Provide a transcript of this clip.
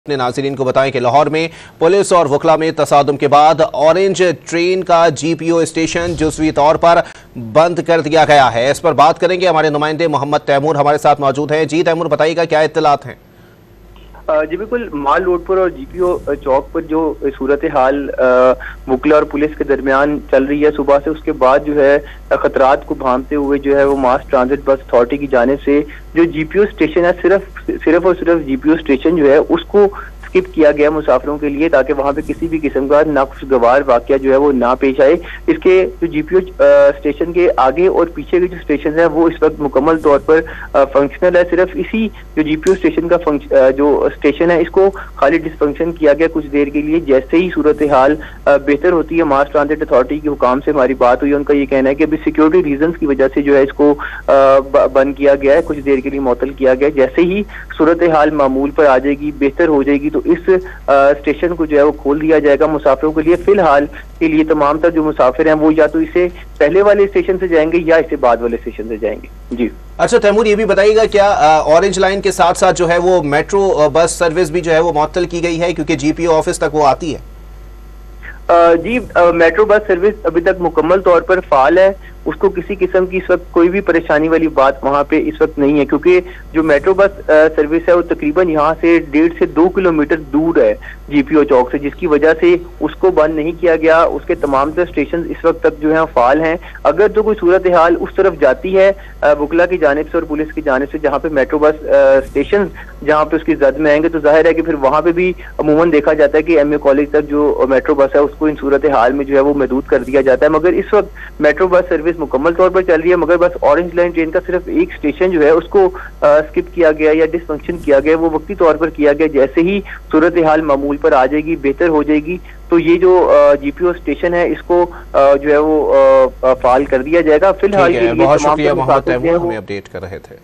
अपने नाज़रीन को बताएं कि लाहौर में पुलिस और वकला में तसादुम के बाद ऑरेंज ट्रेन का जीपीओ स्टेशन जुज़वी तौर पर बंद कर दिया गया है। इस पर बात करेंगे, हमारे नुमाइंदे मोहम्मद तैमूर हमारे साथ मौजूद हैं। जी तैमूर, बताइएगा क्या इत्तलात हैं? जी बिल्कुल, माल रोड पर और जीपीओ चौक पर जो सूरत हाल वकला और पुलिस के दरमियान चल रही है सुबह से, उसके बाद जो है खतरात को भांपते हुए जो है वो मास ट्रांजिट बस अथॉरिटी की जानिब से जो जीपीओ स्टेशन है सिर्फ और सिर्फ जीपीओ स्टेशन जो है उसको स्किप किया गया मुसाफिरों के लिए, ताकि वहां पे किसी भी किस्म का नाखुशगवार वाकया जो है वो ना पेश आए। इसके जो जीपीओ स्टेशन के आगे और पीछे के जो स्टेशन है वो इस वक्त मुकम्मल तौर पर फंक्शनल है। सिर्फ इसी जो जीपीओ स्टेशन का जो स्टेशन है इसको खाली डिसफंक्शन किया गया कुछ देर के लिए। जैसे ही सूरत हाल बेहतर होती है, मास ट्रांजिट अथॉरिटी के हुकाम से हमारी बात हुई, उनका ये कहना है कि अभी सिक्योरिटी रीजंस की वजह से जो है इसको बंद किया गया है, कुछ देर के लिए मुअत्तल किया गया। जैसे ही सूरत हाल मामूल पर आ जाएगी, बेहतर हो जाएगी, तो इस स्टेशन को जो है वो खोल दिया जाएगा मुसाफिरों के लिए। फिलहाल के लिए तमाम तर जो मुसाफिर हैं वो या तो इसे पहले वाले स्टेशन से जाएंगे या इसे बाद वाले स्टेशन से जाएंगे। जी अच्छा तैमूर, ये भी बताइएगा क्या ऑरेंज लाइन के साथ साथ जो है वो मेट्रो बस सर्विस भी जो है वो मुअत्तल की गई है, क्योंकि जीपीओ ऑफिस तक वो आती है? जी मेट्रो बस सर्विस अभी तक मुकम्मल तौर पर फाल है, उसको किसी किस्म की इस वक्त कोई भी परेशानी वाली बात वहां पे इस वक्त नहीं है, क्योंकि जो मेट्रो बस सर्विस है वो तकरीबन यहाँ से 1.5 से 2 किलोमीटर दूर है जीपीओ चौक से, जिसकी वजह से उसको बंद नहीं किया गया। उसके तमाम तर स्टेशन इस वक्त तक जो है फाल हैं। अगर तो कोई सूरत हाल उस तरफ जाती है वकला की जानिब से और पुलिस की जानिब से, जहाँ पे मेट्रो बस स्टेशन जहाँ पे उसकी जद में आएंगे, तो जाहिर है कि फिर वहां पे भी अमूमन देखा जाता है कि एमए कॉलेज तक जो मेट्रो बस है उसको इन सूरत हाल में जो है वो महदूद कर दिया जाता है। मगर इस वक्त मेट्रो बस सर्विस मुकम्मल तौर पर चल रही है, मगर बस ऑरेंज लाइन ट्रेन का सिर्फ एक स्टेशन जो है उसको स्किप किया गया या डिसफंक्शन किया गया, वो वक्ती तौर पर किया गया। जैसे ही सूरत हाल मामूल पर आ जाएगी, बेहतर हो जाएगी, तो ये जो जीपीओ स्टेशन है इसको जो है वो फाल कर दिया जाएगा। फिलहाल के लिए बहुत शुक्रिया मोहम्मद तैमूर, हमें अपडेट कर रहे थे।